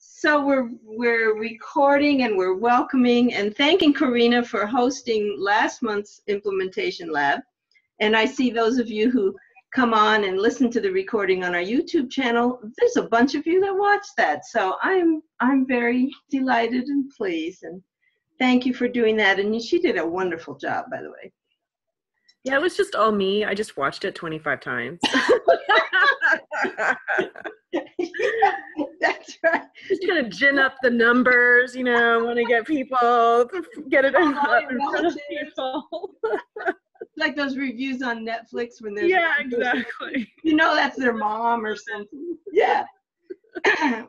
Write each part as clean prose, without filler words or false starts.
So we're recording and we're welcoming and thanking Karina for hosting last month's implementation lab. And I see those of you who come on and listen to the recording on our YouTube channel. There's a bunch of you that watch that. So I'm very delighted and pleased, and thank you for doing that. And she did a wonderful job, by the way. Yeah, it was just all me. I just watched it 25 times. Yeah, that's right. Just trying to gin up the numbers, you know, want to get people to get it up in front of people. Like those reviews on Netflix when there's exactly. You know that's their mom or something. Yeah.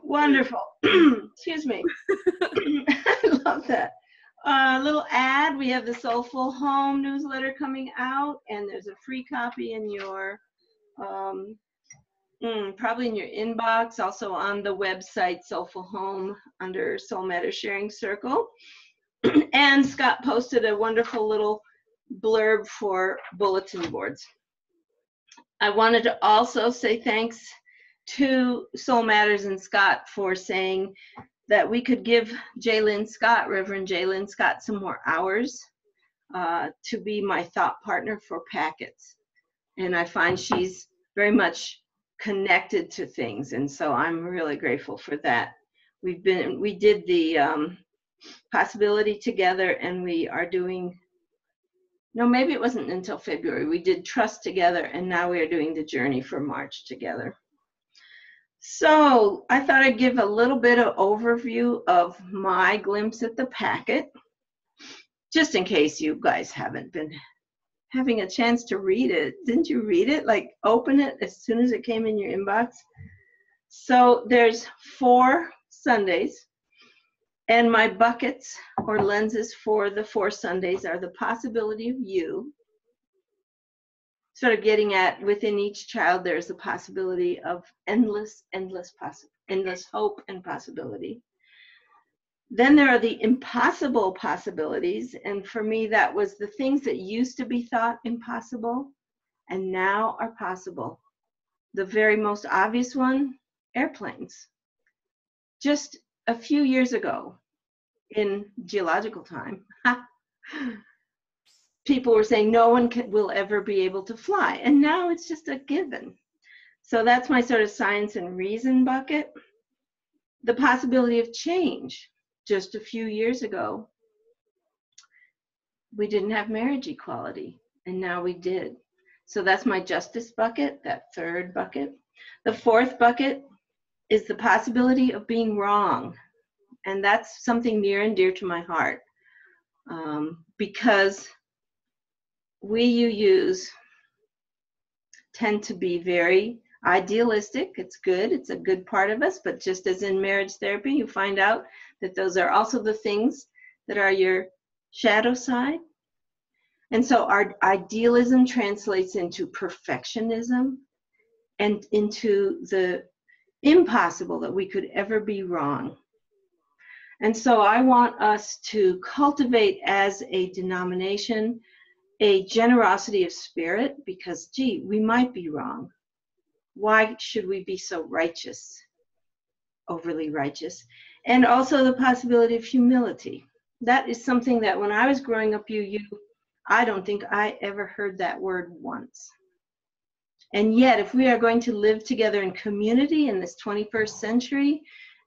Wonderful. Excuse me. I love that. Little ad, we have the Soulful Home newsletter coming out, and there's a free copy in your, probably in your inbox, also on the website Soulful Home under Soul Matter Sharing Circle. And Scott posted a wonderful little blurb for bulletin boards. I wanted to also say thanks to Soul Matters and Scott for saying that we could give Jaylyn Scott, Reverend Jaylyn Scott, some more hours to be my thought partner for packets. And I find she's very much connected to things, and so I'm really grateful for that. We did the possibility together, and we are doing, no, maybe it wasn't until February. We did trust together, and now we are doing the journey for March together. So I thought I'd give a little bit of overview of my glimpse at the packet, just in case you guys haven't been having a chance to read it. Didn't you read it? Like, open it as soon as it came in your inbox. So there's 4 Sundays, and my buckets or lenses for the 4 Sundays are the possibility of you. Sort of getting at, within each child, there's the possibility of endless hope and possibility. Then there are the impossible possibilities, and for me that was the things that used to be thought impossible and now are possible. The very most obvious one, airplanes. Just a few years ago, in geological time, people were saying no one will ever be able to fly, and now it's just a given. So that's my sort of science and reason bucket. The possibility of change. Just a few years ago, we didn't have marriage equality, and now we did. So that's my justice bucket, that 3rd bucket. The 4th bucket is the possibility of being wrong, and that's something near and dear to my heart, because you tend to be very idealistic. It's good. It's a good part of us. But just as in marriage therapy, you find out that those are also the things that are your shadow side. And so our idealism translates into perfectionism and into the impossible that we could ever be wrong. And so I want us to cultivate as a denomination a generosity of spirit, because, gee, we might be wrong. Why should we be so righteous, overly righteous? And also the possibility of humility. That is something that when I was growing up, I don't think I ever heard that word once. And yet, if we are going to live together in community in this 21st century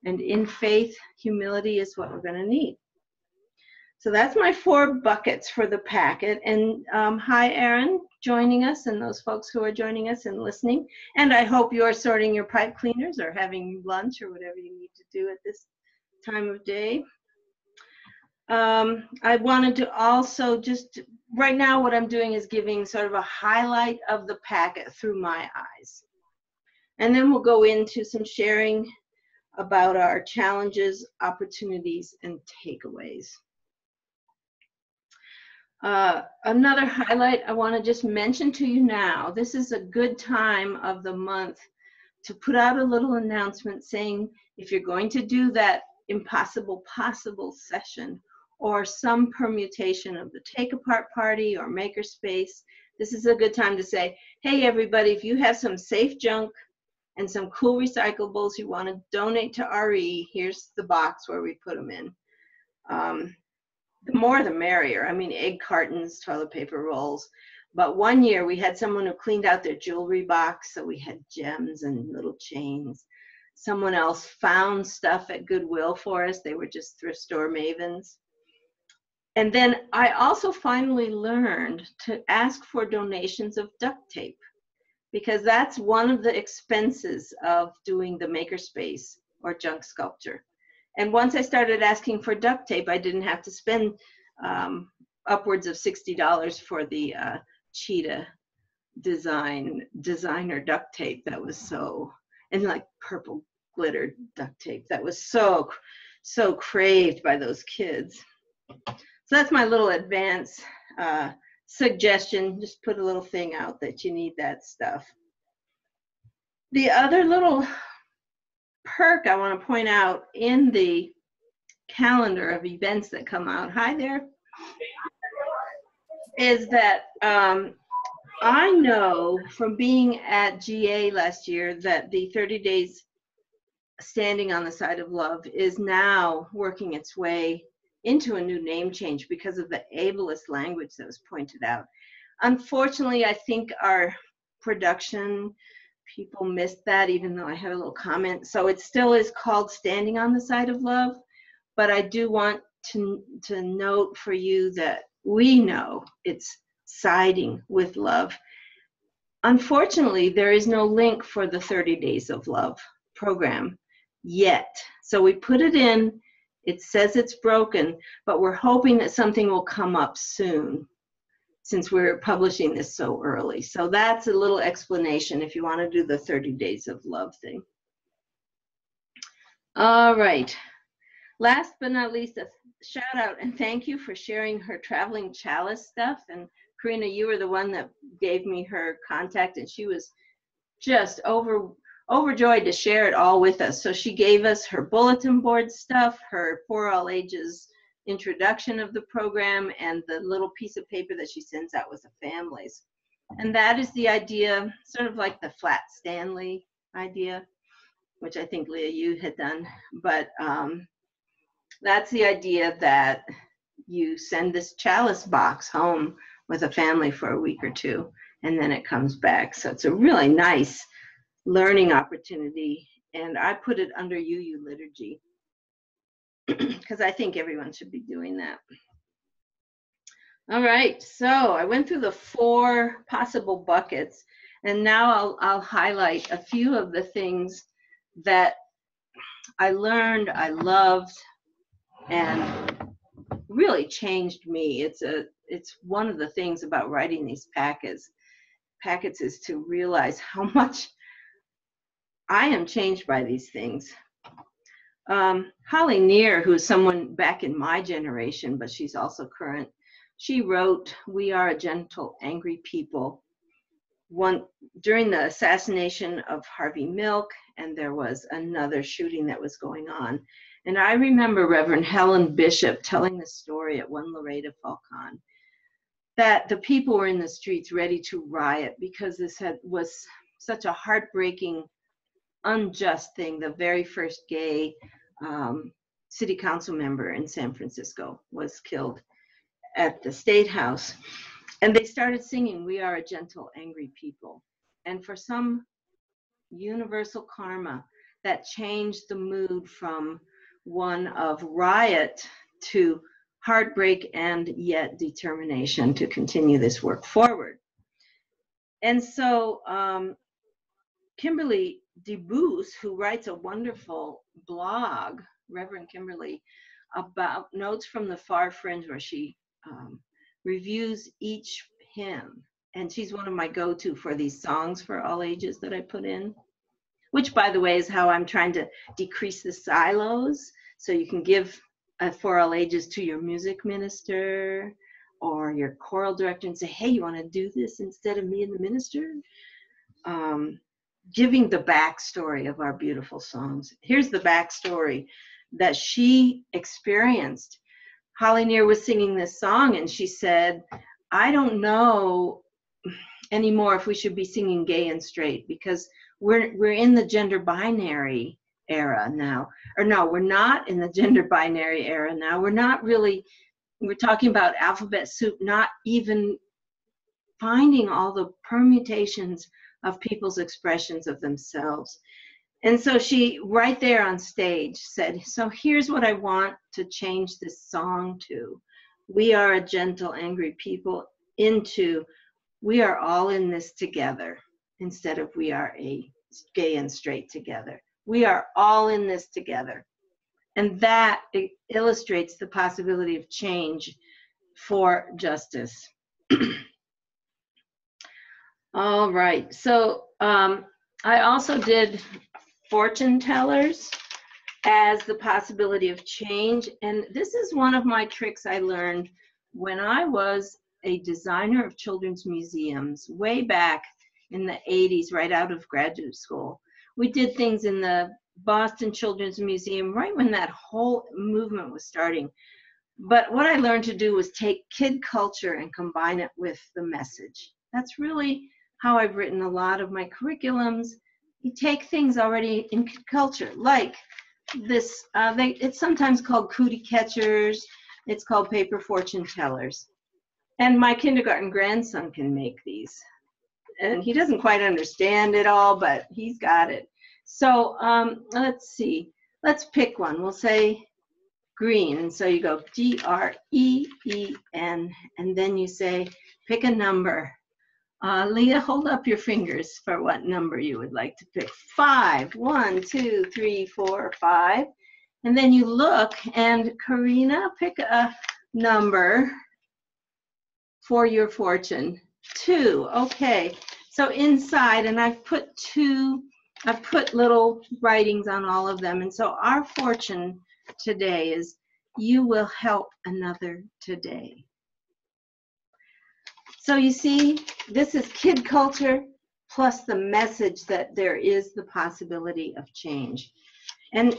and in faith, humility is what we're going to need. So that's my 4 buckets for the packet. And hi, Aaron, joining us, and those folks who are joining us and listening. And I hope you're sorting your pipe cleaners or having lunch or whatever you need to do at this time of day. I wanted to also just, right now what I'm doing is giving sort of a highlight of the packet through my eyes. And then we'll go into some sharing about our challenges, opportunities, and takeaways. Another highlight I want to just mention to you now, this is a good time of the month to put out a little announcement saying if you're going to do that impossible possible session or some permutation of the take apart party or makerspace, this is a good time to say, hey everybody, if you have some safe junk and some cool recyclables you want to donate to RE, here's the box where we put them in. The more the merrier. I mean, egg cartons, toilet paper rolls. But one year we had someone who cleaned out their jewelry box, so we had gems and little chains. Someone else found stuff at Goodwill for us. They were just thrift store mavens. And then I also finally learned to ask for donations of duct tape, because that's one of the expenses of doing the makerspace or junk sculpture. And once I started asking for duct tape, I didn't have to spend upwards of $60 for the cheetah designer duct tape. That was so, and like purple glittered duct tape. That was so craved by those kids. So that's my little advance suggestion. Just put a little thing out that you need that stuff. The other little perk I want to point out in the calendar of events that come out, hi there, is that I know from being at GA last year that the 30 days standing on the side of love is now working its way into a new name change because of the ableist language that was pointed out. Unfortunately, I think our production people missed that, even though I had a little comment. So it still is called Standing on the Side of Love, but I do want to note for you that we know it's siding with love. Unfortunately, there is no link for the 30 Days of Love program yet. So we put it in, it says it's broken, but we're hoping that something will come up soon since we're publishing this so early. So that's a little explanation if you want to do the 30 Days of Love thing. All right. Last but not least, a shout out and thank you for sharing her traveling chalice stuff. And Karina, you were the one that gave me her contact, and she was just overjoyed to share it all with us. So she gave us her bulletin board stuff, her For All Ages introduction of the program, and the little piece of paper that she sends out with the families. And that is the idea, sort of like the Flat Stanley idea, which I think, Leah, you had done. But that's the idea that you send this chalice box home with a family for a week or two, and then it comes back. So it's a really nice learning opportunity, and I put it under UU Liturgy because I think everyone should be doing that. All right, so I went through the 4 possible buckets, and now I'll highlight a few of the things that I learned, I loved, and really changed me. It's one of the things about writing these packets is to realize how much I am changed by these things. Holly Neer, who's someone back in my generation, but she's also current, she wrote, "We are a gentle, angry people." During the assassination of Harvey Milk, and there was another shooting that was going on. And I remember Reverend Helen Bishop telling the story at one Laredo Falcon, that the people were in the streets ready to riot because this was such a heartbreaking, unjust thing. The very first gay city council member in San Francisco was killed at the State House. And they started singing, "We are a gentle, angry people." And for some universal karma, that changed the mood from one of riot to heartbreak and yet determination to continue this work forward. And so Kimberly DeBoos, who writes a wonderful blog, Reverend Kimberly, about Notes from the Far Fringe, where she reviews each hymn. And she's one of my go-to for these songs for all ages that I put in, which, by the way, is how I'm trying to decrease the silos. So you can give For All Ages to your music minister or your choral director and say, "Hey, you want to do this instead of me and the minister?" Giving the backstory of our beautiful songs. Here's the backstory that she experienced. Holly Neer was singing this song, and she said, "I don't know anymore if we should be singing gay and straight, because we're in the gender binary era now. Or no, we're not in the gender binary era now. We're not really, we're talking about alphabet soup, not even finding all the permutations of people's expressions of themselves. And so she, right there on stage, said, so here's what I want to change this song to. We are a gentle, angry people, into we are all in this together, instead of we are a gay and straight together. We are all in this together. And that illustrates the possibility of change for justice. All right, so I also did fortune tellers as the possibility of change. And this is one of my tricks I learned when I was a designer of children's museums way back in the 80s, right out of graduate school. We did things in the Boston Children's Museum right when that whole movement was starting. But what I learned to do was take kid culture and combine it with the message. That's really how I've written a lot of my curriculums. You take things already in kid culture, like this, it's sometimes called cootie catchers, it's called paper fortune tellers. And my kindergarten grandson can make these. And he doesn't quite understand it all, but he's got it. So let's see, let's pick one. We'll say green, and so you go Green, and then you say, pick a number. Leah, hold up your fingers for what number you would like to pick. 5, 1, 2, 3, 4, 5. And then you look, and Karina, pick a number for your fortune. 2, okay. So inside, and I've put little writings on all of them. And so our fortune today is, you will help another today. So you see, this is kid culture plus the message that there is the possibility of change. And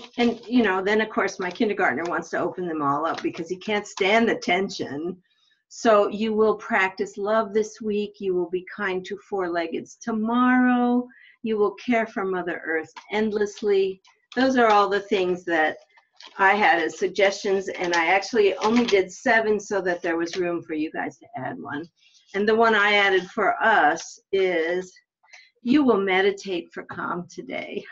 you know, then of course my kindergartner wants to open them all up because he can't stand the tension. So you will practice love this week. You will be kind to four-leggeds tomorrow. You will care for Mother Earth endlessly. Those are all the things that I had as suggestions, and I actually only did 7 so that there was room for you guys to add one. And the one I added for us is, you will meditate for calm today.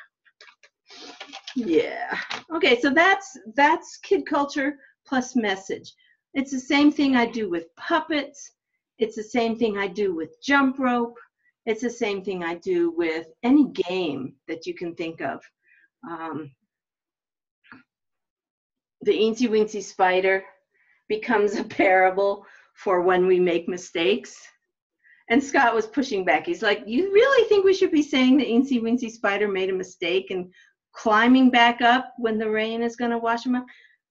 Yeah. Okay, so that's kid culture plus message. It's the same thing I do with puppets. It's the same thing I do with jump rope. It's the same thing I do with any game that you can think of. The Eensy Weensy Spider becomes a parable for when we make mistakes. And Scott was pushing back. He's like, you really think we should be saying the Eensy Weensy Spider made a mistake and climbing back up when the rain is going to wash him up?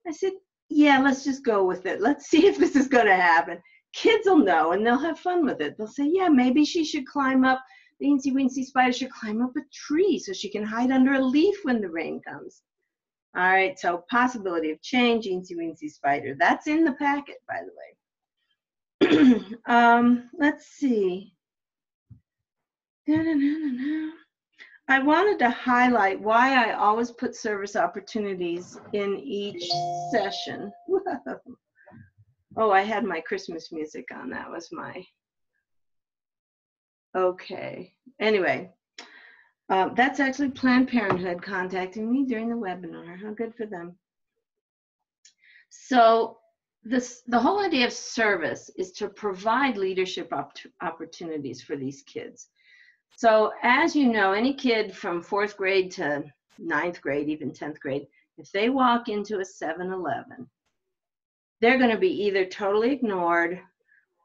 I said, yeah, let's just go with it. Let's see if this is going to happen. Kids will know, and they'll have fun with it. They'll say, yeah, maybe she should climb up, the Eensy Weensy Spider should climb up a tree so she can hide under a leaf when the rain comes. All right, so possibility of change, Eensy Weensy Spider. That's in the packet, by the way. Let's see. I wanted to highlight why I always put service opportunities in each session. Oh, I had my Christmas music on. That was my, okay. Anyway, that's actually Planned Parenthood contacting me during the webinar. How good for them. So the whole idea of service is to provide leadership opportunities for these kids. So as you know, any kid from 4th grade to 9th grade, even 10th grade, if they walk into a 7-Eleven, they're going to be either totally ignored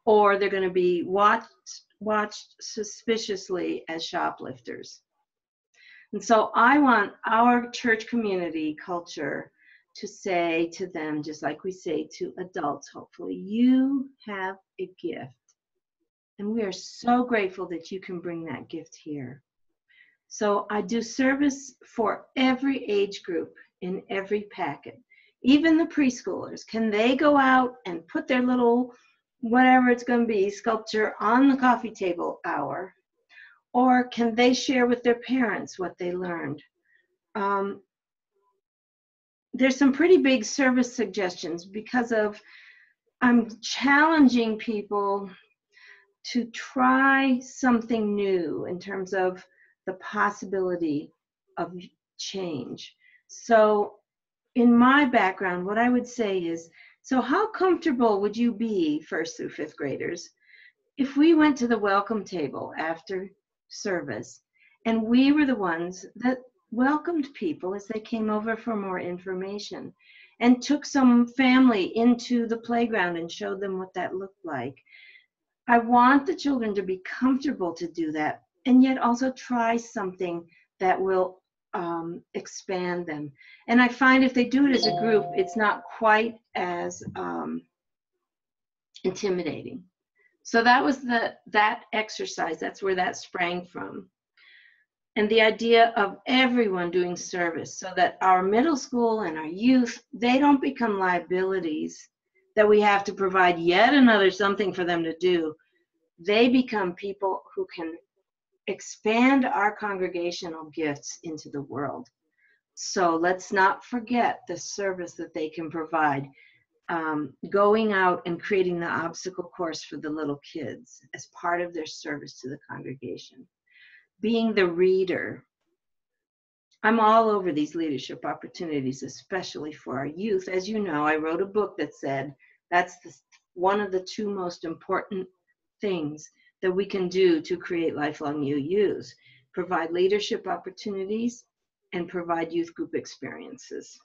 or they're going to be watched suspiciously as shoplifters. And so I want our church community culture to say to them, just like we say to adults, hopefully, you have a gift. And we are so grateful that you can bring that gift here. So I do service for every age group in every packet. Even the preschoolers, can they go out and put their little, whatever it's going to be, sculpture on the coffee table hour? Or can they share with their parents what they learned? There's some pretty big service suggestions because of I'm challenging people to try something new in terms of the possibility of change. So in my background, what I would say is, so how comfortable would you be, 1st through 5th graders, if we went to the welcome table after service and we were the ones that welcomed people as they came over for more information and took some family into the playground and showed them what that looked like? I want the children to be comfortable to do that and yet also try something that will expand them. And I find if they do it as a group, it's not quite as intimidating. So that was that exercise. That's where that sprang from. And the idea of everyone doing service so that our middle school and our youth, they don't become liabilities that we have to provide yet another something for them to do. They become people who can expand our congregational gifts into the world. So let's not forget the service that they can provide. Going out and creating the obstacle course for the little kids as part of their service to the congregation. Being the reader. I'm all over these leadership opportunities, especially for our youth. As you know, I wrote a book that said that's one of the 2 most important things that we can do to create lifelong UUs. Provide leadership opportunities and provide youth group experiences.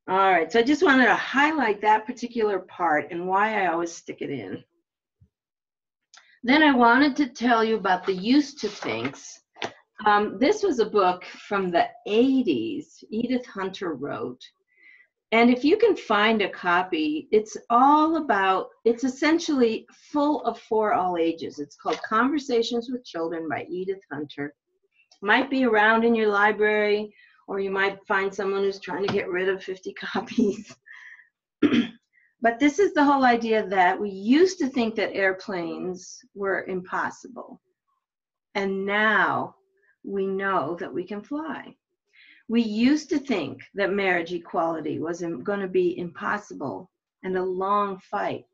All right, so I just wanted to highlight that particular part and why I always stick it in. Then I wanted to tell you about the Used to Thinks. This was a book from the 80s, Edith Hunter wrote. And if you can find a copy, it's essentially full of for all ages. It's called Conversations with Children by Edith Hunter. Might be around in your library, or you might find someone who's trying to get rid of 50 copies. But this is the whole idea that we used to think that airplanes were impossible. And now we know that we can fly. We used to think that marriage equality was going to be impossible and a long fight.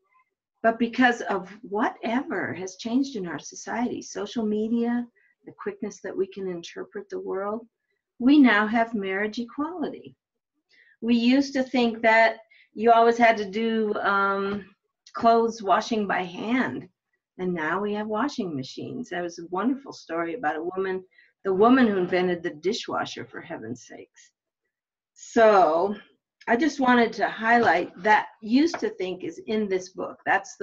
But because of whatever has changed in our society, social media, the quickness that we can interpret the world, we now have marriage equality. We used to think that you always had to do clothes washing by hand, and now we have washing machines. There was a wonderful story about the woman who invented the dishwasher, for heaven's sakes. So I just wanted to highlight that Used to Think is in this book. That's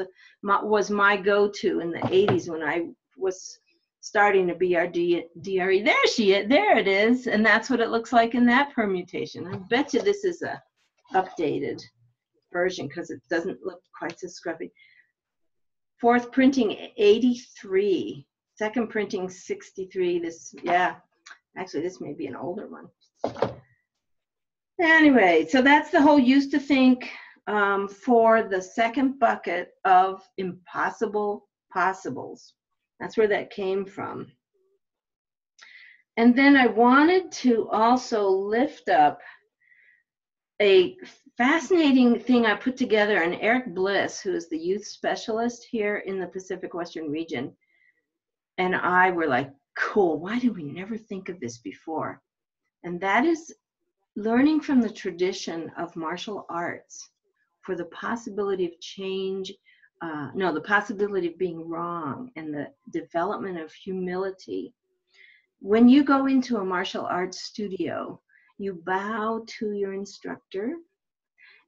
was my go-to in the 80s when I was starting to be our DRE. There it is. And that's what it looks like in that permutation. I bet you this is a updated version because it doesn't look quite so scruffy. 4th printing 83, 2nd printing 63. Actually this may be an older one. Anyway, so that's the whole Used to Think for the 2nd bucket of impossible possibles. That's where that came from. And then I wanted to also lift up a fascinating thing I put together, and Eric Bliss, who is the youth specialist here in the Pacific Western region, and I were like, cool, why did we never think of this before? And that is learning from the tradition of martial arts for the possibility of change, the possibility of being wrong and the development of humility. When you go into a martial arts studio, you bow to your instructor,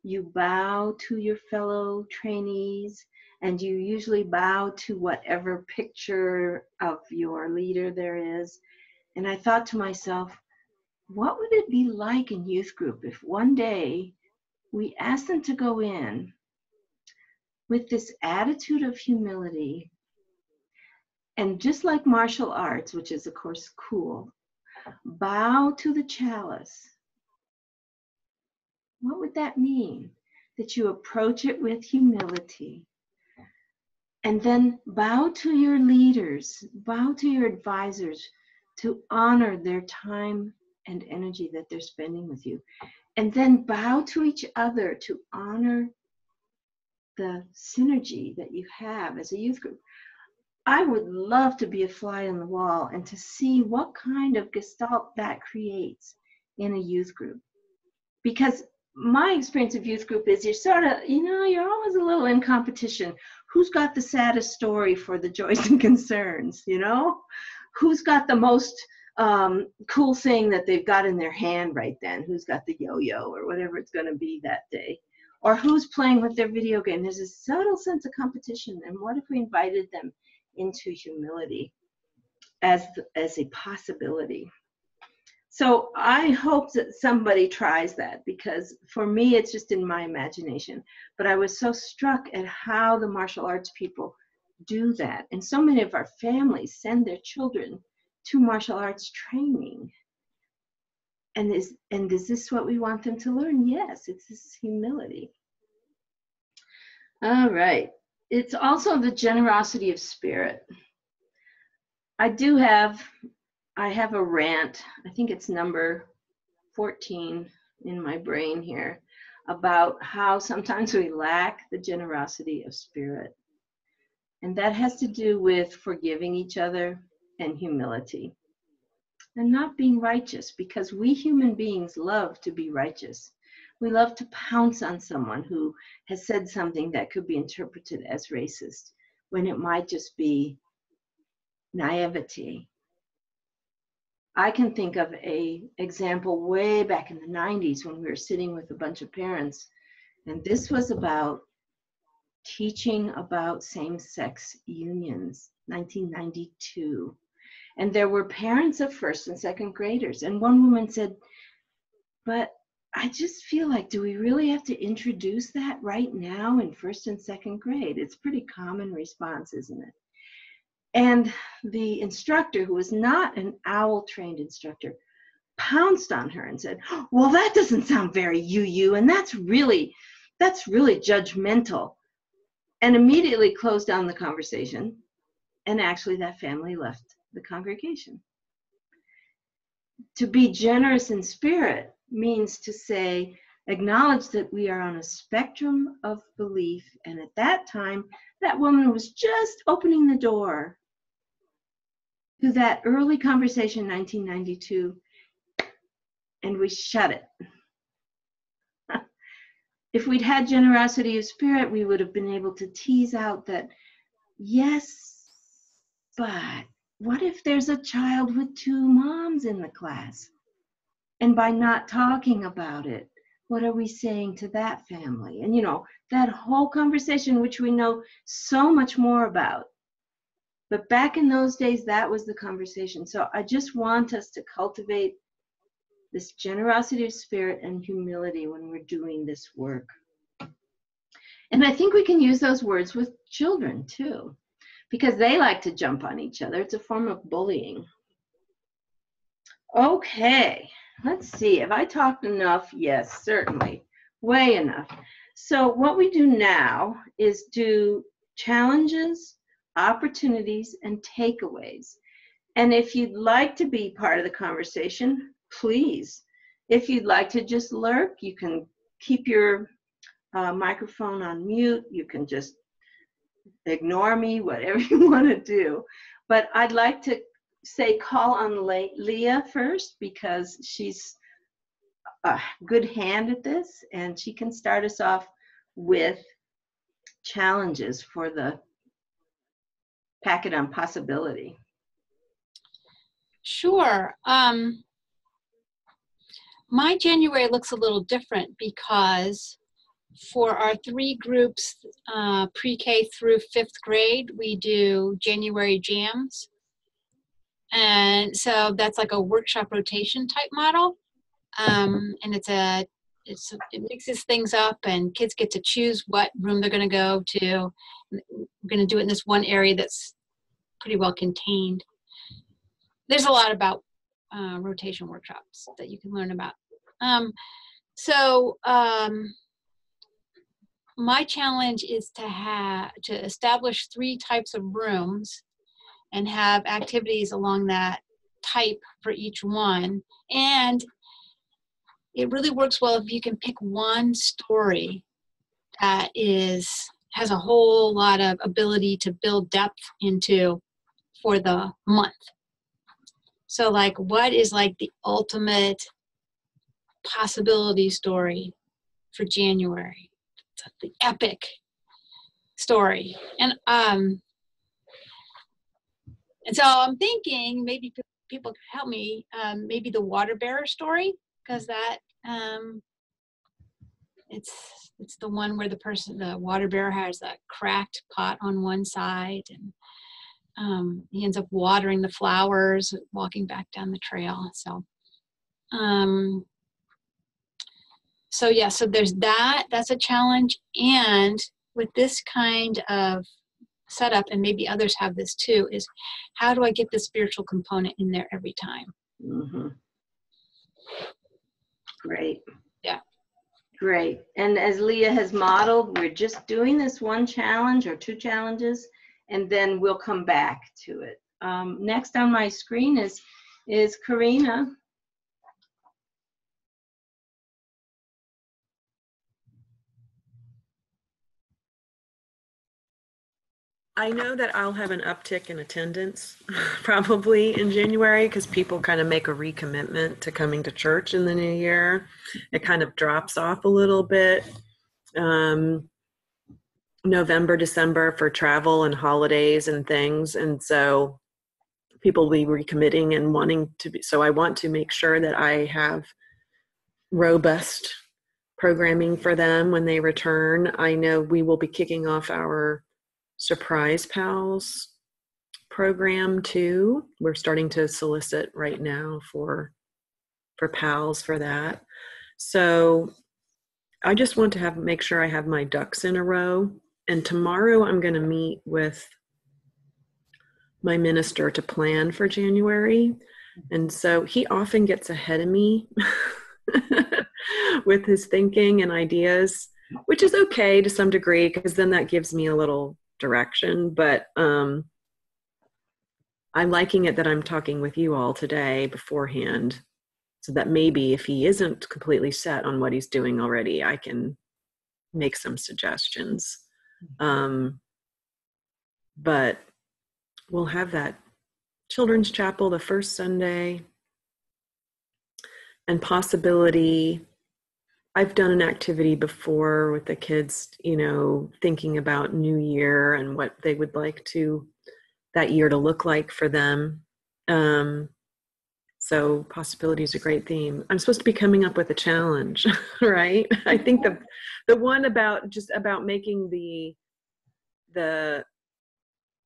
you bow to your fellow trainees, and you usually bow to whatever picture of your leader there is. And I thought to myself, what would it be like in youth group if one day we asked them to go in with this attitude of humility, and just like martial arts, which is of course cool, bow to the chalice. What would that mean? That you approach it with humility, And then bow to your leaders, bow to your advisors to honor their time and energy that they're spending with you. And then bow to each other to honor the synergy that you have as a youth group. I would love to be a fly on the wall and to see what kind of gestalt that creates in a youth group. Because my experience of youth group is you're sort of, you're always a little in competition. Who's got the saddest story for the joys and concerns, Who's got the most cool thing that they've got in their hand right then? Who's got the yo-yo or whatever it's going to be that day? Or who's playing with their video game? There's a subtle sense of competition. And what if we invited them into humility as a possibility? So I hope that somebody tries that, because for me, it's just in my imagination. But I was so struck at how the martial arts people do that. And so many of our families send their children to martial arts training. And is this what we want them to learn? Yes, it's this humility. All right. It's also the generosity of spirit. I have a rant, I think it's number 14 in my brain here, about how sometimes we lack the generosity of spirit. And that has to do with forgiving each other and humility. And not being righteous, because we human beings love to be righteous. We love to pounce on someone who has said something that could be interpreted as racist, when it might just be naivety. I can think of an example way back in the 90s when we were sitting with a bunch of parents, and this was about teaching about same-sex unions, 1992. And there were parents of first and second graders, and one woman said, but I just feel like, do we really have to introduce that right now in first and second grade? It's a pretty common response, isn't it? And the instructor, who was not an OWL-trained instructor, pounced on her and said, well, that doesn't sound very you, and that's really judgmental, and immediately closed down the conversation. And actually, that family left the congregation. To be generous in spirit means to say, acknowledge that we are on a spectrum of belief. And at that time, that woman was just opening the door to that early conversation in 1992, and we shut it. If we'd had generosity of spirit, we would have been able to tease out that, yes, but what if there's a child with two moms in the class? And by not talking about it, what are we saying to that family? And that whole conversation, which we know so much more about. But back in those days, that was the conversation. So I just want us to cultivate this generosity of spirit and humility when we're doing this work. And I think we can use those words with children too, because they like to jump on each other. It's a form of bullying. Okay, let's see. Have I talked enough? Yes, certainly. Way enough. So what we do now is do challenges, opportunities, and takeaways. And if you'd like to be part of the conversation, please. If you'd like to just lurk, you can keep your microphone on mute. You can just ignore me, whatever you want to do. But I'd like to say call on Leah first, because she's a good hand at this, and she can start us off with challenges for the packet on possibility. Sure. My January looks a little different, because for our 3 groups, pre-K through 5th grade, we do January jams. And so that's like a workshop rotation type model. And it mixes things up, and kids get to choose what room they're going to go to. We're going to do it in this one area that's pretty well contained. There's a lot about rotation workshops that you can learn about. my challenge is to establish 3 types of rooms and have activities along that type for each one. And it really works well if you can pick one story that has a whole lot of ability to build depth into for the month. So like, what is like the ultimate possibility story for January? The epic story. And so I'm thinking maybe people could help me, maybe the water bearer story, because that it's the one where the water bearer has that cracked pot on one side, and he ends up watering the flowers walking back down the trail. So so there's that's a challenge. And with this kind of setup, and maybe others have this too, is how do I get the spiritual component in there every time? Mm-hmm. Great. Yeah. Great. And as Leah has modeled, we're just doing this one challenge or 2 challenges, and then we'll come back to it. Next on my screen is Karina. I know that I'll have an uptick in attendance probably in January because people kind of make a recommitment to coming to church in the new year. It kind of drops off a little bit. November, December for travel and holidays and things. And so people will be recommitting and wanting to be. So I want to make sure that I have robust programming for them when they return. I know we will be kicking off our Surprise Pals program too. We're starting to solicit right now for pals for that. So I just want to make sure I have my ducks in a row. And tomorrow I'm going to meet with my minister to plan for January. And so he often gets ahead of me with his thinking and ideas, which is okay to some degree, because then that gives me a little direction. But I'm liking it that I'm talking with you all today beforehand, so that maybe if he isn't completely set on what he's doing already, I can make some suggestions. But we'll have that children's chapel the first Sunday, and possibility. I've done an activity before with the kids, thinking about New Year and what they would like that year to look like for them. So possibility is a great theme. I'm supposed to be coming up with a challenge, right? I think the one about making the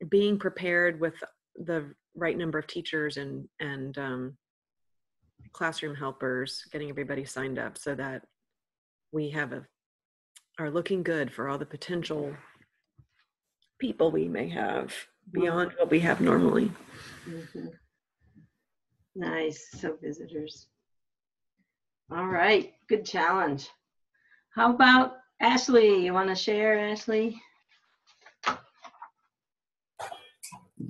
being prepared with the right number of teachers and classroom helpers, getting everybody signed up so that we are looking good for all the potential people we may have beyond what we have normally. Mm-hmm. Nice. So visitors. All right. Good challenge. How about Ashley? You want to share, Ashley?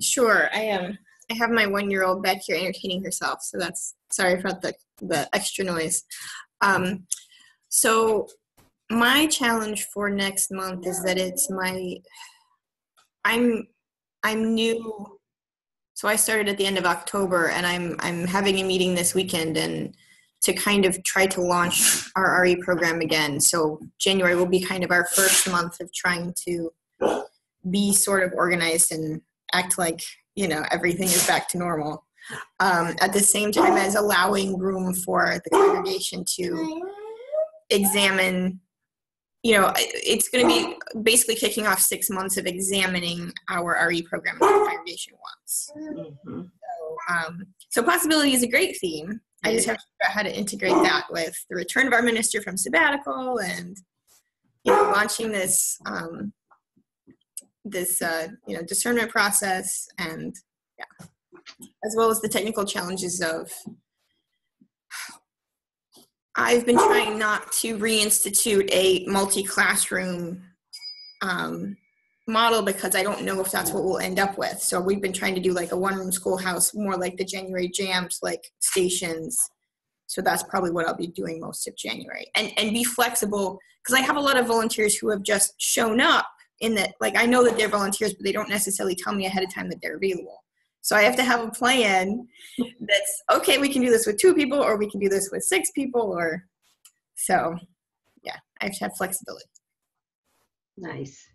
Sure. I have my 1-year-old back here entertaining herself, so that's sorry about the extra noise. So my challenge for next month is that I'm new. So I started at the end of October, and I'm having a meeting this weekend and to kind of try to launch our RE program again. So January will be kind of our first month of trying to be sort of organized and act like, everything is back to normal. At the same time as allowing room for the congregation to examine, it's going to be basically kicking off 6 months of examining our RE program that the congregation wants. Mm-hmm. So possibility is a great theme. I just have to figure out how to integrate that with the return of our minister from sabbatical and, launching this, discernment process, and as well as the technical challenges of, I've been trying not to reinstitute a multi-classroom model because I don't know if that's what we'll end up with. So we've been trying to do like a one-room schoolhouse, more like the January jams, like stations. So that's probably what I'll be doing most of January. And be flexible, because I have a lot of volunteers who have just shown up in that, like, I know that they're volunteers, but they don't necessarily tell me ahead of time that they're available. So I have to have a plan that's, okay, we can do this with 2 people, or we can do this with 6 people, or, so yeah, I have to have flexibility. Nice.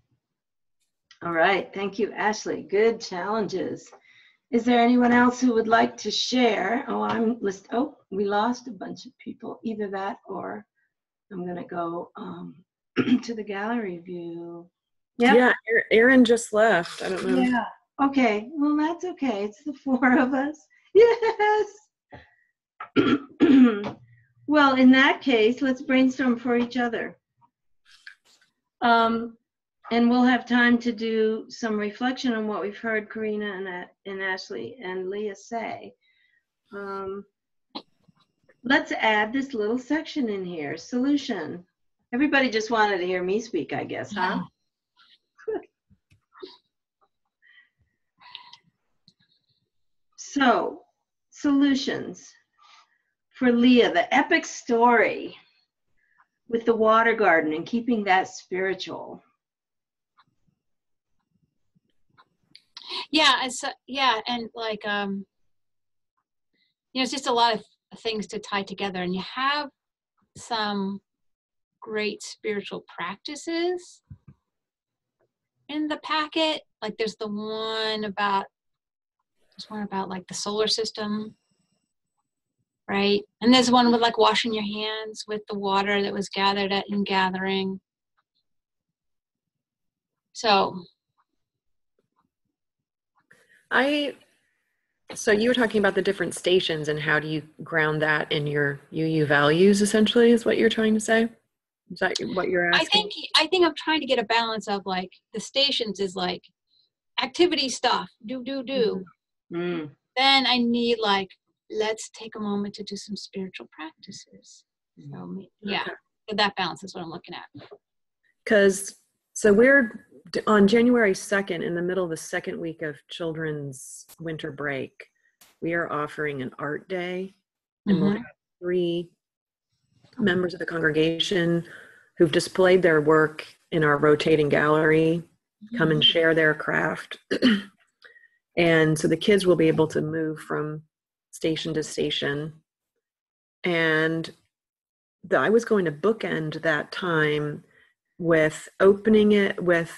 All right. Thank you, Ashley. Good challenges. Is there anyone else who would like to share? Oh, we lost a bunch of people. Either that or I'm going to go to the gallery view. Yep. Yeah, Erin just left. I don't know. Yeah. Okay. Well, that's okay. It's the 4 of us. Yes. Well, in that case, let's brainstorm for each other. And we'll have time to do some reflection on what we've heard Karina and Ashley and Leah say. Let's add this little section in here, solution. Everybody just wanted to hear me speak, I guess, huh? So, solutions. For Leah, the epic story with the water garden and keeping that spiritual. Yeah, and like it's just a lot of things to tie together, and you have some great spiritual practices in the packet. Like there's one about like the solar system, right? And there's one with like washing your hands with the water that was gathered in gathering. So So you were talking about the different stations and how do you ground that in your UU values, essentially, is what you're trying to say? Is that what you're asking? I think I'm trying to get a balance of like the stations is like activity stuff, do. Mm. Then I need like, let's take a moment to do some spiritual practices. So yeah, okay. That balance is what I'm looking at. So we're on January 2nd, in the middle of the second week of children's winter break, we are offering an art day, and we'll have 3 members of the congregation who've displayed their work in our rotating gallery come and share their craft. And so the kids will be able to move from station to station. And I was going to bookend that time with opening it with,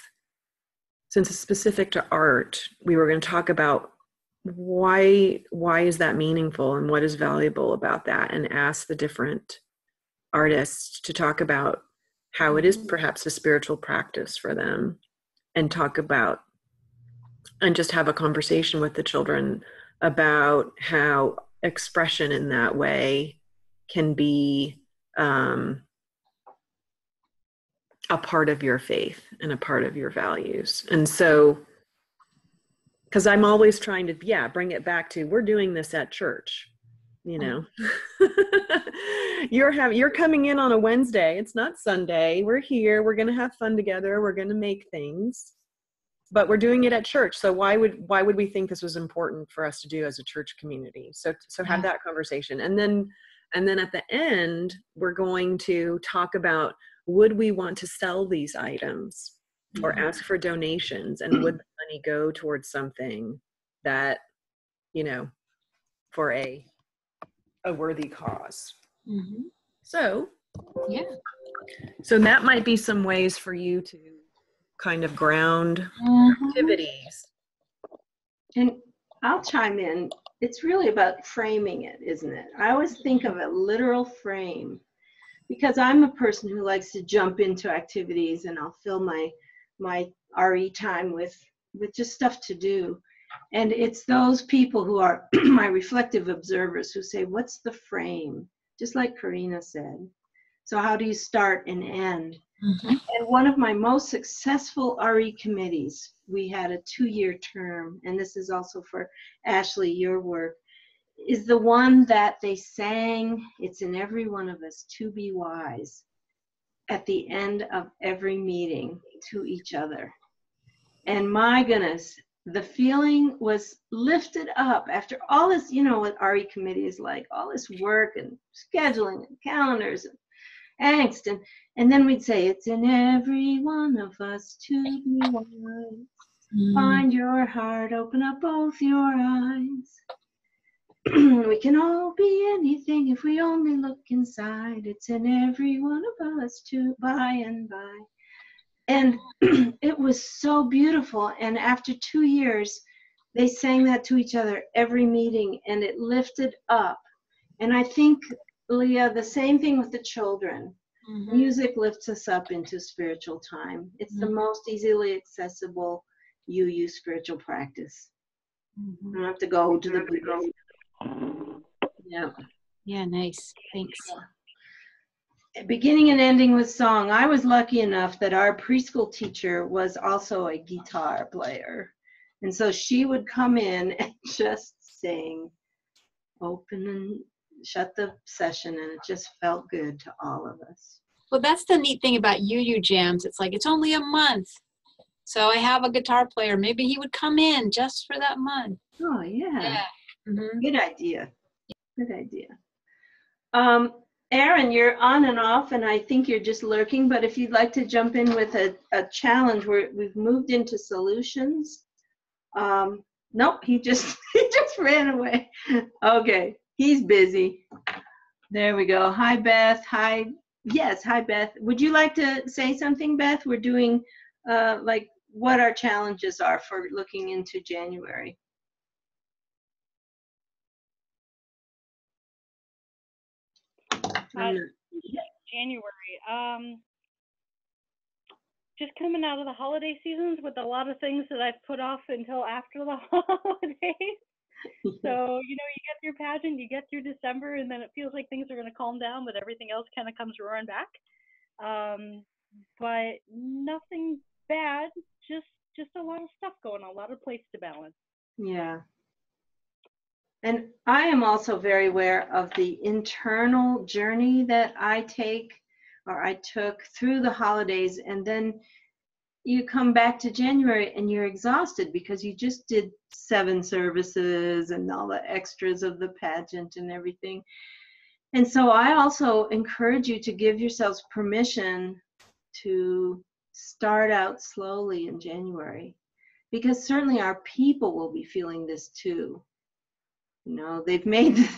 since it's specific to art, we were going to talk about why is that meaningful and what is valuable about that, and ask the different artists to talk about how it is perhaps a spiritual practice for them, and talk about and just have a conversation with the children about how expression in that way can be a part of your faith and a part of your values. And so, because I'm always trying to, bring it back to, we're doing this at church, you know. You're coming in on a Wednesday. It's not Sunday. We're here. We're going to have fun together. We're going to make things, but we're doing it at church. So why would we think this was important for us to do as a church community? So have that conversation. And then at the end, we're going to talk about, would we want to sell these items or ask for donations, and would the money go towards something that, for a worthy cause? So that might be some ways for you to kind of ground activities. And I'll chime in. It's really about framing it, isn't it? I always think of a literal frame, because I'm a person who likes to jump into activities, and I'll fill my RE time with just stuff to do. And it's those people who are my reflective observers who say, what's the frame? Just like Karina said. So how do you start and end? And one of my most successful RE committees, we had a 2-year term, and this is also for Ashley, your work, is the one that they sang, it's in every one of us, to be wise. at the end of every meeting to each other. And my goodness, the feeling was lifted up after all this, you know what RE committee is like, all this work and scheduling and calendars and angst. And then we'd say, it's in every one of us to be wise. Find your heart, open up both your eyes. We can all be anything if we only look inside. It's in every one of us to by and by. And it was so beautiful. And after 2 years, they sang that to each other every meeting, and it lifted up. And I think, Leah, the same thing with the children. Mm-hmm. Music lifts us up into spiritual time. It's mm-hmm. the most easily accessible UU spiritual practice. Mm-hmm. You don't have to go to the beginning. Yeah. Yeah, nice. Thanks. Beginning and ending with song. I was lucky enough that our preschool teacher was also a guitar player. And so she would come in and just sing, open and shut the session, and it just felt good to all of us. Well, that's the neat thing about UU Jams. It's like, it's only a month. So I have a guitar player. Maybe he would come in just for that month. Oh, yeah. Yeah. Mm-hmm. Good idea. Good idea. Erin, you're on and off, and I think you're just lurking, but if you'd like to jump in with a challenge, we've moved into solutions. Nope, he just ran away. Okay, he's busy. There we go. Hi, Beth. Hi. Yes, hi, Beth. Would you like to say something, Beth? We're doing like what our challenges are for looking into January. January. Just coming out of the holiday seasons with a lot of things that I've put off until after the holidays. So, you know, you get through pageant, you get through December, and then it feels like things are going to calm down, but everything else kind of comes roaring back. But nothing bad, just a lot of stuff going on, a lot of plates to balance. Yeah. And I am also very aware of the internal journey that I took through the holidays, and then you come back to January and you're exhausted because you just did 7 services and all the extras of the pageant and everything. And so I also encourage you to give yourselves permission to start out slowly in January, because certainly our people will be feeling this too. You know, they've made,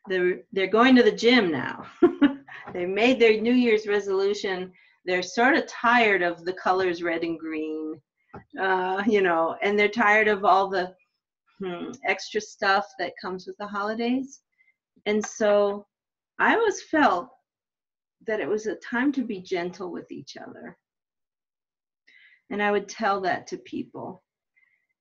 they're going to the gym now. They've made their New Year's resolution. They're sort of tired of the colors red and green, you know, and they're tired of all the extra stuff that comes with the holidays. And so I always felt that it was a time to be gentle with each other. And I would tell that to people.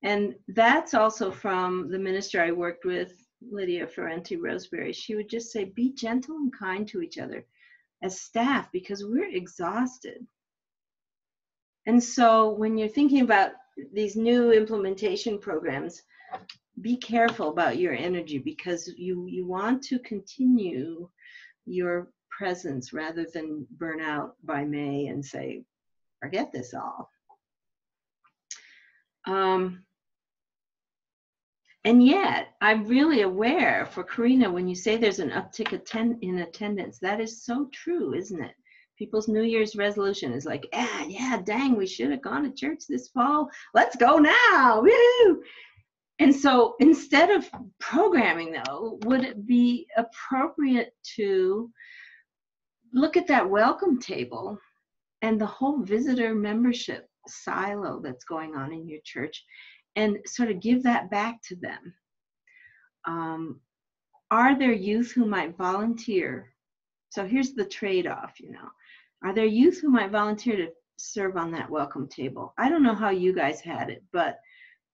And that's also from the minister I worked with, Lydia Ferrenti Roseberry. She would just say, be gentle and kind to each other as staff, because we're exhausted. And so when you're thinking about these new implementation programs, be careful about your energy, because you want to continue your presence rather than burn out by May and say, forget this all. And yet, I'm really aware for Karina, when you say there's an uptick in attendance, that is so true, isn't it? People's New Year's resolution is like, yeah, dang, we should have gone to church this fall. Let's go now, woo! And so instead of programming, though, would it be appropriate to look at that welcome table and the whole visitor membership silo that's going on in your church, and sort of give that back to them? Are there youth who might volunteer? So here's the trade-off, you know. Are there youth who might volunteer to serve on that welcome table? I don't know how you guys had it, but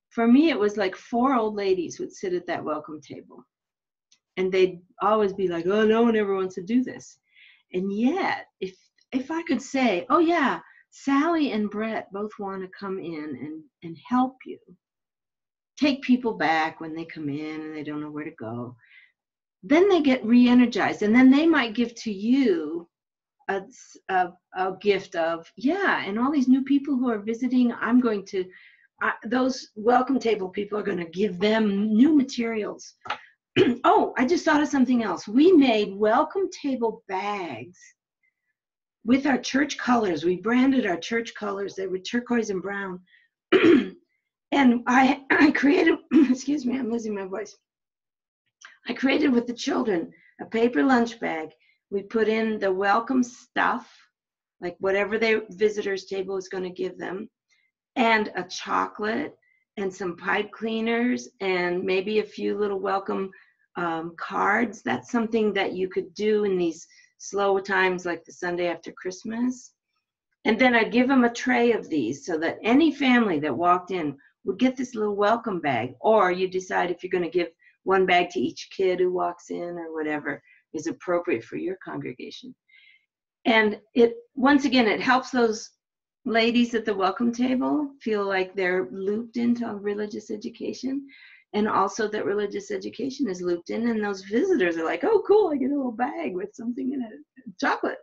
for me, it was like 4 old ladies would sit at that welcome table. And they'd always be like, oh, no one ever wants to do this. And yet, if I could say, oh yeah, Sally and Brett both want to come in and help you. Take people back when they come in and they don't know where to go. Then they get re-energized, and then they might give to you a gift of, yeah, and all these new people who are visiting, I'm going to, those welcome table people are going to give them new materials. Oh, I just thought of something else. We made welcome table bags with our church colors. We branded our church colors. They were turquoise and brown. And I created, excuse me, I'm losing my voice. I created with the children a paper lunch bag. We put in the welcome stuff, like whatever their visitors table is going to give them, and a chocolate and some pipe cleaners and maybe a few little welcome cards. That's something that you could do in these slow times like the Sunday after Christmas. And then I'd give them a tray of these so that any family that walked in would get this little welcome bag. Or you decide if you're going to give one bag to each kid who walks in or whatever is appropriate for your congregation. And it, once again, it helps those ladies at the welcome table feel like they're looped into religious education, and also that religious education is looped in, and those visitors are like, oh, cool, I get a little bag with something in it, chocolate.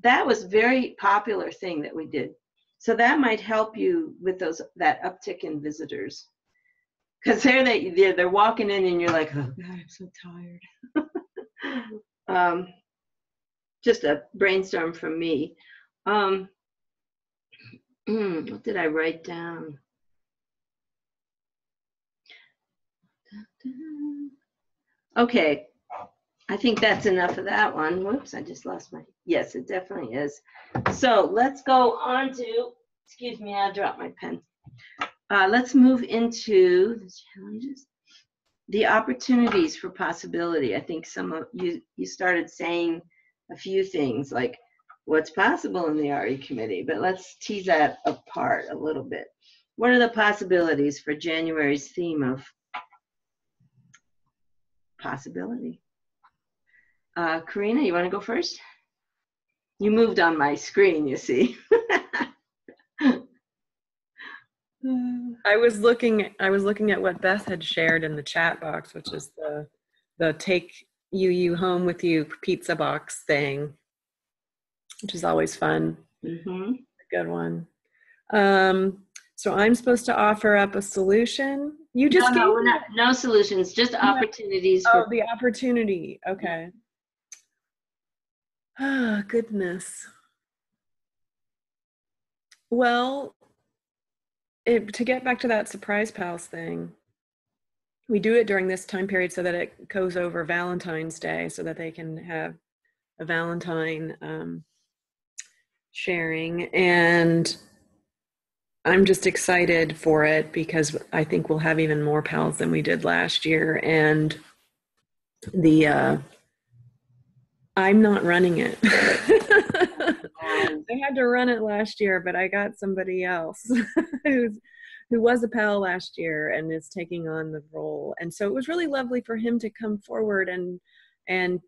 That was a very popular thing that we did. So that might help you with that uptick in visitors. Because they're walking in and you're like, oh God, I'm so tired. Just a brainstorm from me. What did I write down? Okay, I think that's enough of that one. Whoops, I just lost my, yes, it definitely is. So let's go on to, excuse me, I dropped my pen. Let's move into the challenges, the opportunities for possibility. I think some of you started saying a few things like what's possible in the RE committee, but let's tease that apart a little bit. What are the possibilities for January's theme of possibility? Karina, you want to go first? You moved on my screen, you see. I was looking at what Beth had shared in the chat box, which is the take you home with you pizza box thing, which is always fun. Mm-hmm. A good one. So I'm supposed to offer up a solution. You just no, we're not. No solutions, just opportunities. Oh, the opportunity. Okay. Ah, goodness. Well, to get back to that surprise pals thing, we do it during this time period so that it goes over Valentine's Day, so that they can have a Valentine sharing. And I'm just excited for it because I think we'll have even more pals than we did last year. And I'm not running it. I had to run it last year, but I got somebody else who was a pal last year and is taking on the role. And so it was really lovely for him to come forward and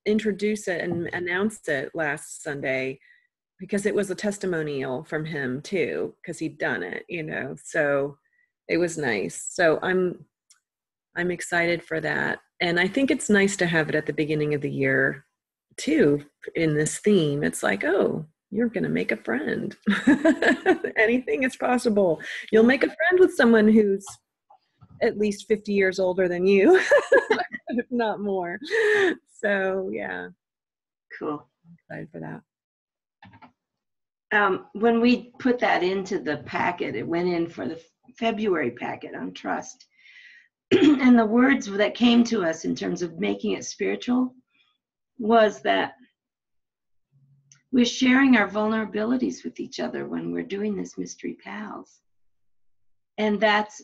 introduce it and announce it last Sunday, because it was a testimonial from him too, because he'd done it, so it was nice. So I'm excited for that. And I think it's nice to have it at the beginning of the year too, in this theme. It's like, oh, you're going to make a friend. Anything is possible. You'll make a friend with someone who's at least 50 years older than you, if not more. So yeah. Cool. I'm excited for that. When we put that into the packet, it went in for the February packet on trust. And the words that came to us in terms of making it spiritual was that we're sharing our vulnerabilities with each other when we're doing this Mystery Pals. And that's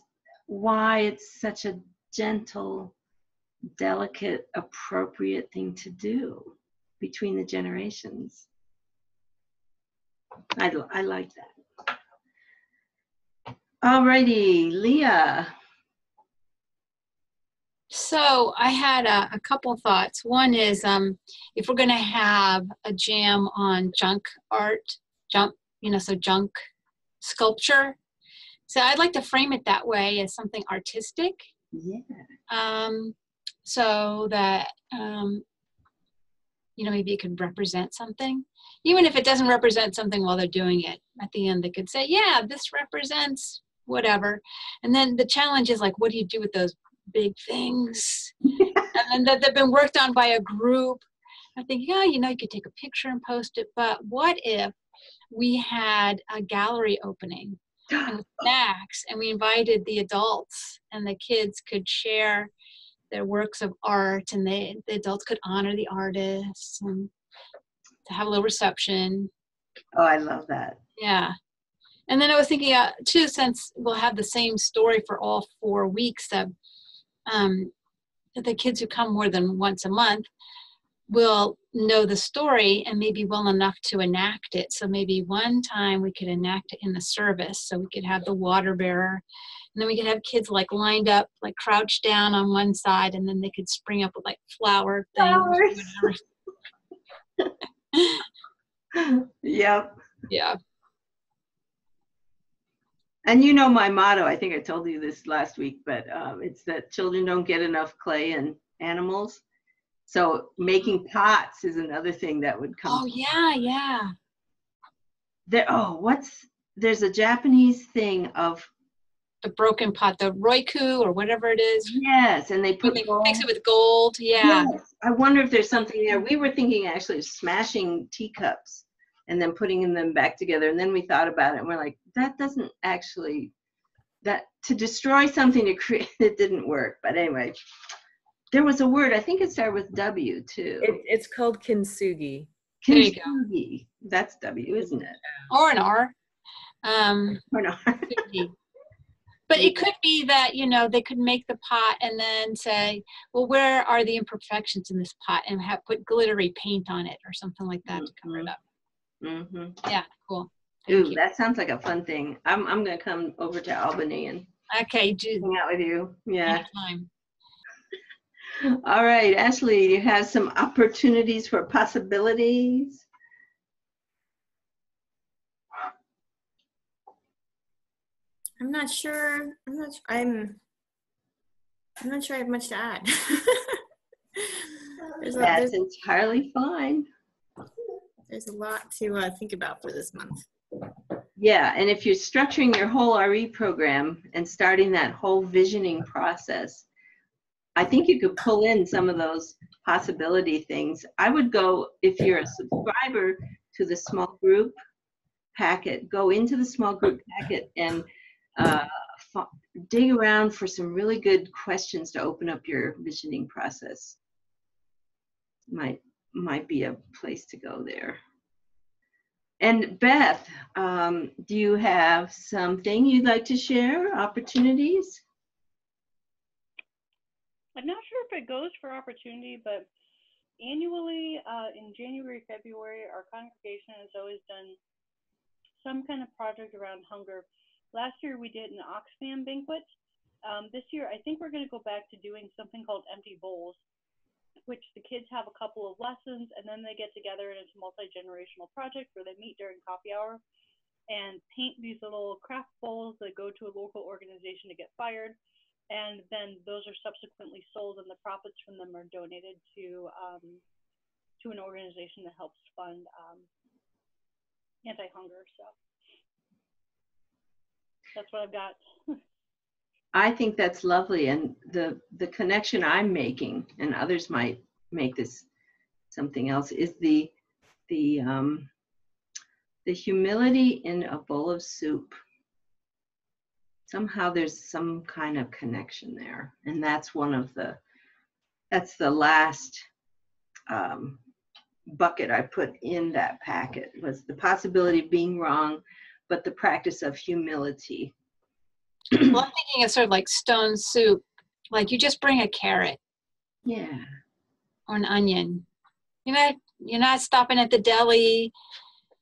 why it's such a gentle, delicate, appropriate thing to do between the generations. I like that. Alrighty, Leah. So I had a couple thoughts. One is if we're going to have a jam on junk art, junk sculpture. So I'd like to frame it that way as something artistic. Yeah. So that you know, maybe it could represent something. Even if it doesn't represent something while they're doing it, at the end they could say, yeah, this represents whatever. And then the challenge is like, what do you do with those big things? And then that they've been worked on by a group. I think, yeah, you know, you could take a picture and post it, but what if we had a gallery opening and with snacks, and we invited the adults, and the kids could share their works of art, and the adults could honor the artists and to have a little reception. Oh, I love that. Yeah. And then I was thinking, too, since we'll have the same story for all 4 weeks, that the kids who come more than once a month will know the story and maybe well enough to enact it. So maybe one time we could enact it in the service. So we could have the water bearer, and then we could have kids like lined up, like crouched down on one side, and then they could spring up with like flower things. Yep. Yeah. And you know my motto, I think I told you this last week, but it's that children don't get enough clay and animals. So making pots is another thing that would come. Oh, yeah, yeah. There's a Japanese thing of The broken pot, the roiku or whatever it is. yes, and they put They gold. mix it with gold. Yeah. Yes. I wonder if there's something there. We were thinking actually of smashing teacups and then putting them back together. And then we thought about it and we're like, that doesn't actually, that to destroy something to create, it didn't work. But anyway, there was a word, I think it started with W too. It's called kintsugi. There you go. Kintsugi. That's W, isn't it? Or an R. Or not? Could be. But it could be that, you know, they could make the pot and then say, well, where are the imperfections in this pot, and put glittery paint on it or something like that to cover it up. Mm-hmm. Yeah, cool. Ooh, Thank you. that sounds like a fun thing. I'm going to come over to Albany and Okay, do hang out with you. Yeah. anytime. All right, Ashley, you have some opportunities for possibilities. I'm not sure I have much to add. That's entirely fine. There's a lot to think about for this month. Yeah, and if you're structuring your whole RE program and starting that whole visioning process, I think you could pull in some of those possibility things. I would go, if you're a subscriber to the small group packet, go into the small group packet and dig around for some really good questions to open up your visioning process. Might be a place to go there. And Beth, do you have something you'd like to share, opportunities? I'm not sure if it goes for opportunity, but annually in January, February, our congregation has always done some kind of project around hunger. Last year we did an Oxfam banquet. This year I think we're going to go back to doing something called empty bowls, which the kids have a couple of lessons and then they get together and it's a multi-generational project where they meet during coffee hour and paint these little craft bowls that go to a local organization to get fired. And then those are subsequently sold and the profits from them are donated to an organization that helps fund anti-hunger. So that's what I've got. I think that's lovely, and the connection I'm making, and others might make this something else, is the humility in a bowl of soup. Somehow there's some kind of connection there, and that's the last bucket I put in that packet, was the possibility of being wrong, but the practice of humility. Well, I'm thinking of sort of like stone soup. Like you just bring a carrot. Yeah. Or an onion. You're not stopping at the deli.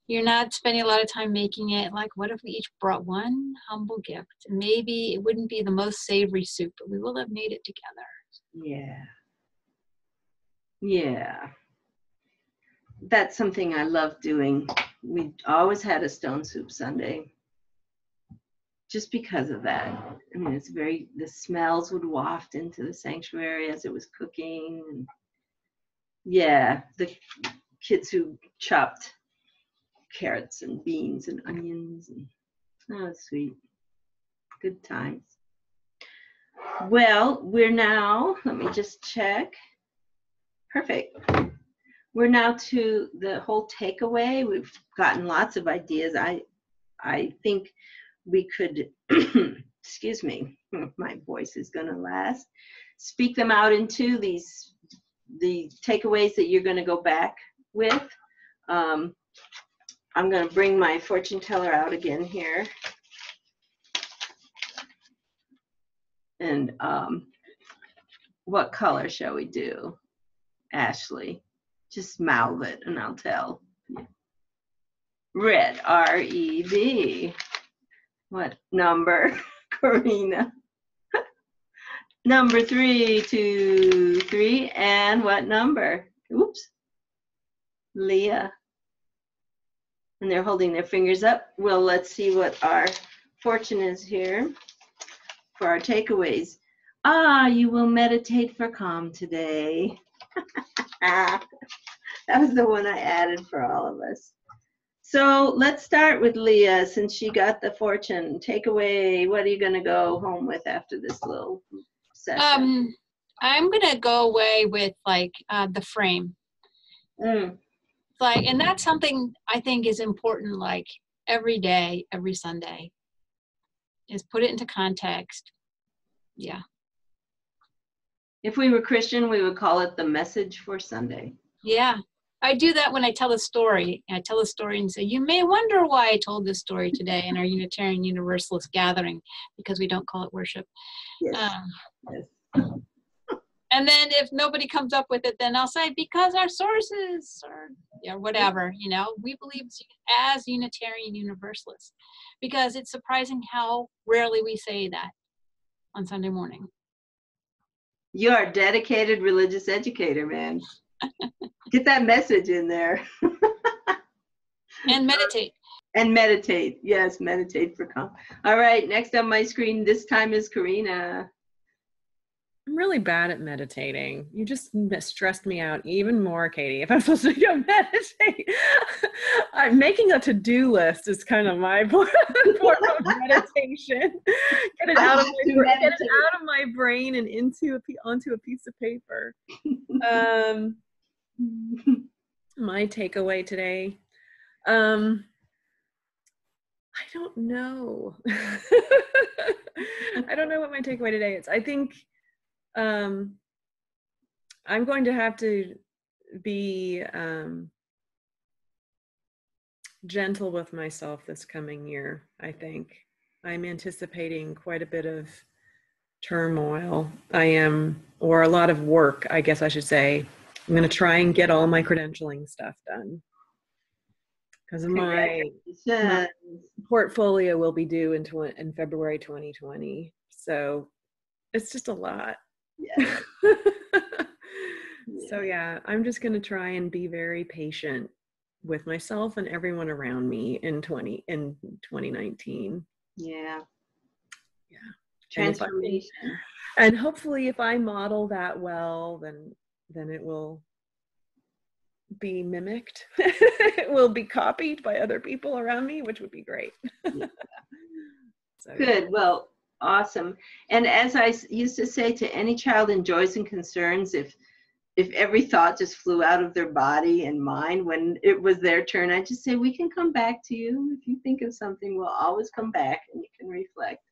You're not spending a lot of time making it. Like, what if we each brought one humble gift? And maybe it wouldn't be the most savory soup, but we will have made it together. Yeah. Yeah. That's something I love doing. We always had a stone soup Sunday. Just because of that. I mean, the smells would waft into the sanctuary as it was cooking. And Yeah, the kids who chopped carrots and beans and onions. And, oh, sweet. Good times. Well, we're now, let me just check. Perfect. We're now to the whole takeaway. We've gotten lots of ideas. I think we could, excuse me, my voice is going to last, speak them out into the takeaways that you're going to go back with. I'm going to bring my fortune teller out again here. And what color shall we do, Ashley? Just mouth it and I'll tell. Red, R-E-D. What number, Karina? Number 3, 2, 3, and what number? Oops. Leah. And they're holding their fingers up. Well, let's see what our fortune is here for our takeaways. You will meditate for calm today. That was the one I added for all of us. So let's start with Leah, since she got the fortune. Takeaway, what are you going to go home with after this little session? I'm going to go away with the frame. And that's something I think is important, like every day, every Sunday, is put it into context. Yeah. If we were Christian, we would call it the message for Sunday. Yeah. I do that when I tell a story. I tell a story and say, you may wonder why I told this story today in our Unitarian Universalist gathering, because we don't call it worship. Yes. Yes. And then if nobody comes up with it, then I'll say, because our sources, or whatever, we believe as Unitarian Universalists, because it's surprising how rarely we say that on Sunday morning. You are a dedicated religious educator, man. Get that message in there. And meditate. And meditate. Yes, meditate for calm. All right, next on my screen this time is Karina. I'm really bad at meditating. You just stressed me out even more, Katie. If I'm supposed to go meditate, I'm making a to-do list is kind of my form of meditation. Get it out of my brain and onto a piece of paper. My takeaway today. I don't know. I don't know what my takeaway today is. I think I'm going to have to be gentle with myself this coming year. I think I'm anticipating quite a bit of turmoil. Or a lot of work, I guess I should say. I'm going to try and get all my credentialing stuff done, because my portfolio will be due in February 2020. So it's just a lot. Yeah. So yeah, I'm just going to try and be very patient with myself and everyone around me in 2019. Yeah. Yeah. Transformation. And hopefully if I model that well, then it will be mimicked. It will be copied by other people around me, which would be great. Yeah. So, good. Well, awesome. And as I used to say to any child in joys and concerns, if every thought just flew out of their body and mind when it was their turn, I just say, we can come back to you. If you think of something, we'll always come back and you can reflect.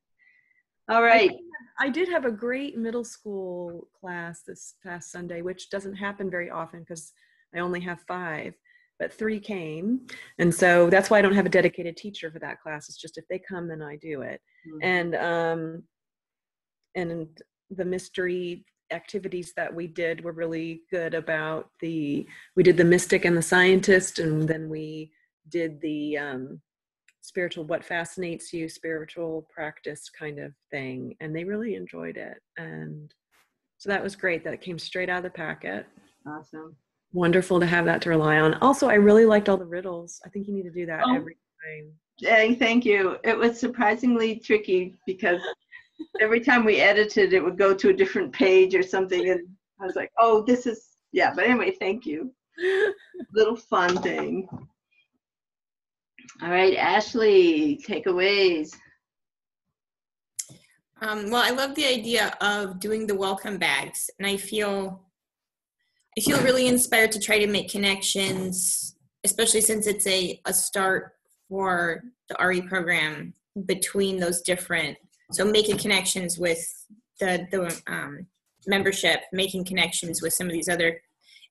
All right. I did have a great middle school class this past Sunday, which doesn't happen very often because I only have 5, but 3 came. And so that's why I don't have a dedicated teacher for that class. It's just if they come, then I do it. Mm-hmm. And the mystery activities that we did were really good about we did the mystic and the scientist, and then we did the spiritual, what fascinates you, spiritual practice kind of thing. And they really enjoyed it. And so that was great. That came straight out of the packet. Awesome. Wonderful to have that to rely on. Also, I really liked all the riddles. I think you need to do that every time. Thank you. It was surprisingly tricky because every time we edited, it would go to a different page or something. And I was like, oh, this is Yeah, but anyway, thank you. Little fun thing. All right, Ashley, takeaways. Well, I love the idea of doing the welcome bags, and I feel really inspired to try to make connections, especially since it's a start for the RE program between those different. So making connections with the membership, making connections with some of these other,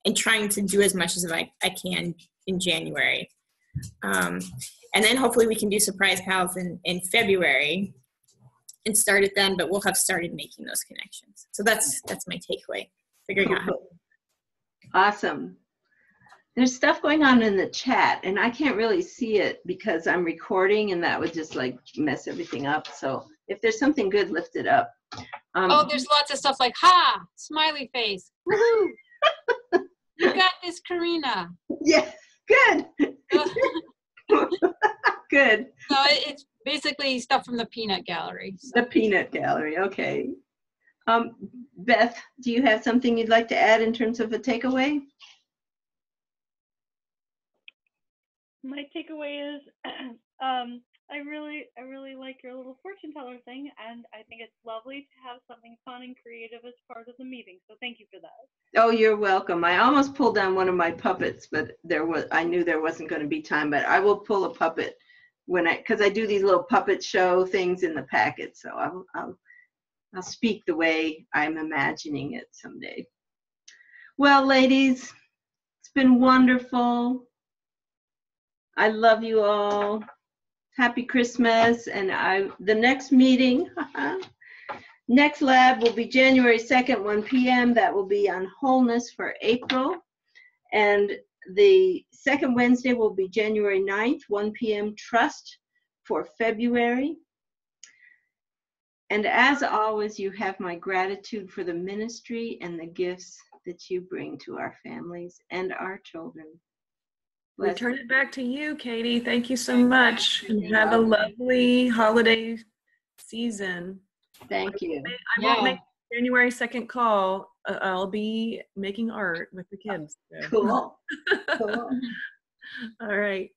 and trying to do as much as I can in January. And then hopefully we can do surprise pals in February and start it then, but we'll have started making those connections. So that's my takeaway, figuring out how. Awesome. There's stuff going on in the chat, and I can't really see it because I'm recording, and that would just like mess everything up. So if there's something good, lift it up. Oh, there's lots of stuff like, ha, smiley face. Woohoo! You got this, Karina. Yeah, good. Good. So it's basically stuff from the peanut gallery. So. The peanut gallery, okay. Beth, do you have something you'd like to add in terms of a takeaway? My takeaway is I really like your little fortune teller thing, and I think it's lovely to have something fun and creative as part of the meeting. So thank you for that. Oh, you're welcome. I almost pulled down one of my puppets, but I knew there wasn't going to be time, but I will pull a puppet because I do these little puppet show things in the packet. So I'll speak the way I'm imagining it someday. Well, ladies, it's been wonderful. I love you all. Happy Christmas. And the next meeting, next lab will be January 2nd, 1 p.m. That will be on wholeness for April. And the second Wednesday will be January 9th, 1 p.m. trust for February. And as always, you have my gratitude for the ministry and the gifts that you bring to our families and our children. We turn it back to you, Katie. Thank you so much. And have a lovely holiday season. Thank you. I won't make January 2nd call. I'll be making art with the kids. So. Cool. Cool. All right.